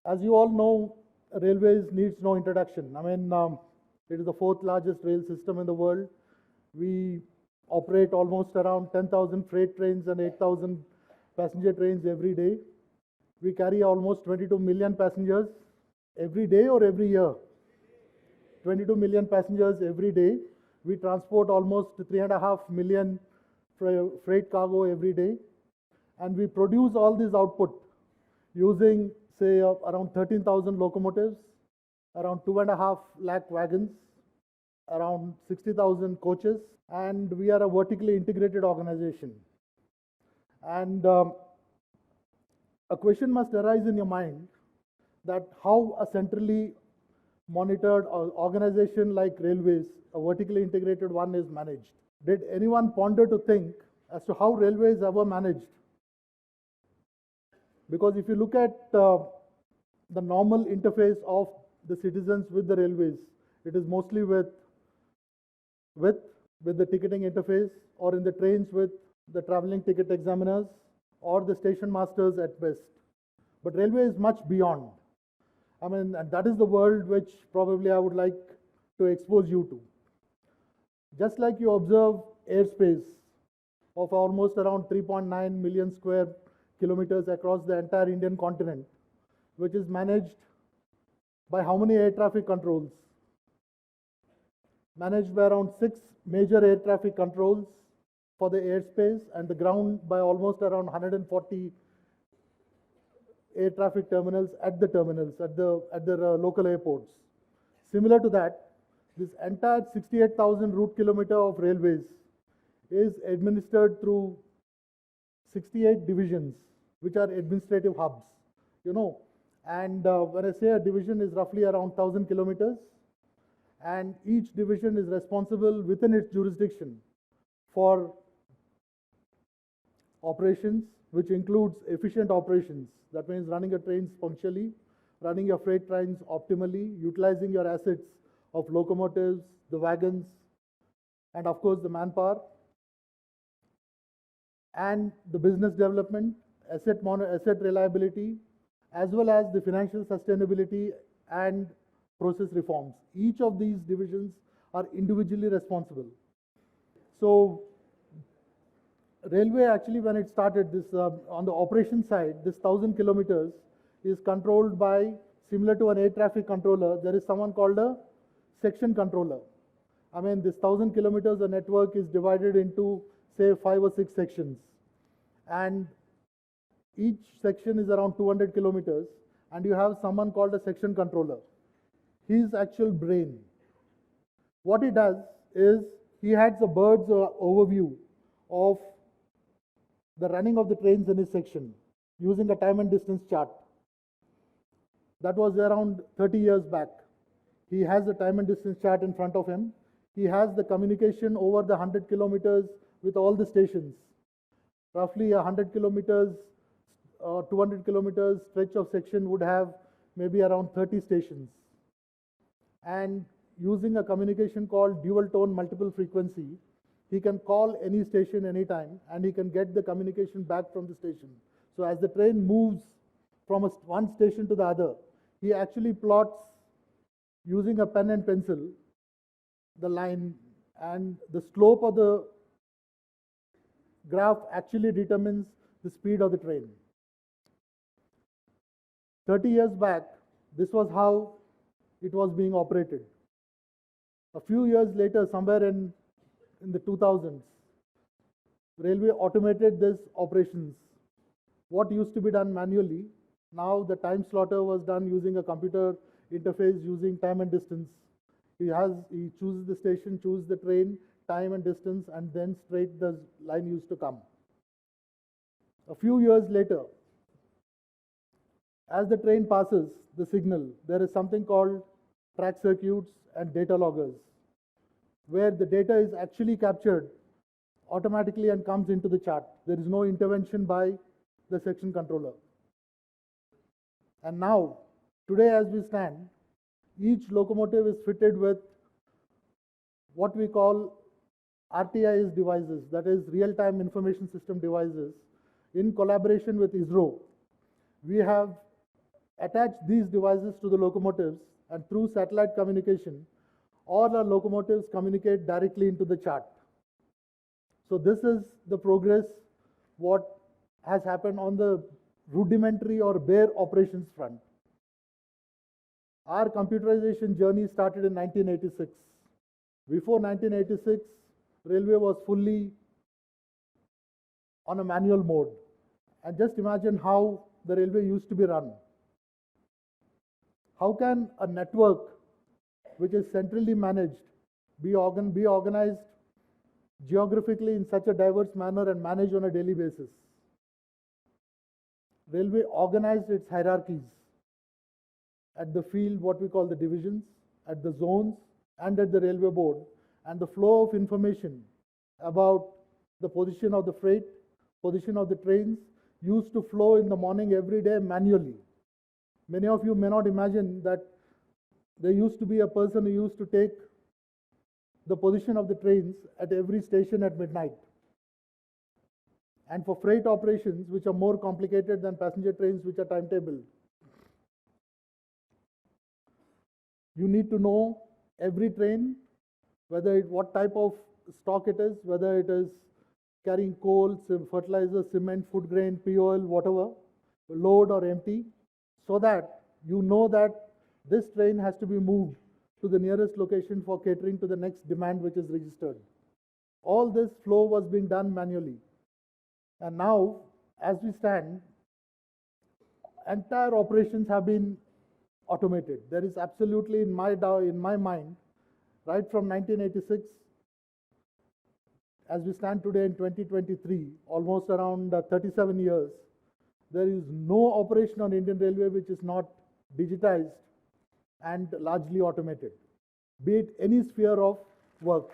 As you all know, railways needs no introduction. It is the fourth largest rail system in the world. We operate almost around 10,000 freight trains and 8,000 passenger trains every day. We carry almost 22 million passengers every day or every year. 22 million passengers every day. We transport almost 3.5 million freight cargo every day. And we produce all this output using, say, around 13,000 locomotives, around 2.5 lakh wagons, around 60,000 coaches, and we are a vertically integrated organization. And a question must arise in your mind that how a centrally monitored organization like railways, a vertically integrated one, is managed. Did anyone ponder to think as to how railways ever managed? Because if you look at the normal interface of the citizens with the railways, it is mostly with the ticketing interface, or in the trains with the traveling ticket examiners or the station masters at best. But railway is much beyond. And that is the world which probably I would like to expose you to. Just like you observe airspace of almost around 3.9 million square kilometers across the entire Indian continent, which is managed by how many air traffic controls? Managed by around 6 major air traffic controls for the airspace, and the ground by almost around 140 air traffic terminals at the local airports. Similar to that, this entire 68,000 route kilometer of railways is administered through 68 divisions, which are administrative hubs. And when I say a division is roughly around 1,000 kilometers, and each division is responsible within its jurisdiction for operations, which includes efficient operations. That means running your trains punctually, running your freight trains optimally, utilizing your assets of locomotives, the wagons, and of course the manpower, and the business development, asset reliability, as well as the financial sustainability and process reforms. Each of these divisions are individually responsible. So railway, actually, when it started, this on the operation side, this 1,000 kilometers is controlled by, similar to an air traffic controller, there is someone called a section controller. This 1,000 kilometers, the network is divided into, say, 5 or 6 sections, and each section is around 200 kilometers, and you have someone called a section controller. His actual brain. What he does is he has a bird's overview of the running of the trains in his section using a time and distance chart. That was around 30 years back. He has the time and distance chart in front of him. He has the communication over the 100 kilometers with all the stations. Roughly 100 kilometers, 200 kilometers stretch of section would have maybe around 30 stations. And using a communication called dual tone multiple frequency, he can call any station anytime, and he can get the communication back from the station. So as the train moves from one station to the other, he actually plots, using a pen and pencil, the line, and the slope of the graph actually determines the speed of the train. 30 years back, this was how it was being operated. A few years later, somewhere in the 2000s, railway automated these operations. What used to be done manually, now the time slotter was done using a computer interface, using time and distance. He chooses the station, chooses the train, time and distance, and then straight the line used to come. A few years later, as the train passes the signal, there is something called track circuits and data loggers, where the data is actually captured automatically and comes into the chart. There is no intervention by the section controller. And now, today as we stand, each locomotive is fitted with what we call RTIS devices, that is real-time information system devices, in collaboration with ISRO. We have attach these devices to the locomotives, and through satellite communication, all our locomotives communicate directly into the chart. So this is the progress what has happened on the rudimentary or bare operations front. Our computerization journey started in 1986. Before 1986, railway was fully on a manual mode. And just imagine how the railway used to be run. How can a network which is centrally managed be organized geographically in such a diverse manner and managed on a daily basis? Railway organized its hierarchies at the field, what we call the divisions, at the zones, and at the railway board, and the flow of information about the position of the freight, position of the trains, used to flow in the morning every day manually. Many of you may not imagine that there used to be a person who used to take the position of the trains at every station at midnight. And for freight operations, which are more complicated than passenger trains, which are timetabled, you need to know every train, what type of stock it is, whether it is carrying coal, fertilizer, cement, food grain, POL, whatever, load or empty, so that you know that this train has to be moved to the nearest location for catering to the next demand which is registered. All this flow was being done manually. And now, as we stand, entire operations have been automated. There is absolutely, in my mind, right from 1986, as we stand today in 2023, almost around 37 years, there is no operation on Indian Railway which is not digitized and largely automated, be it any sphere of work.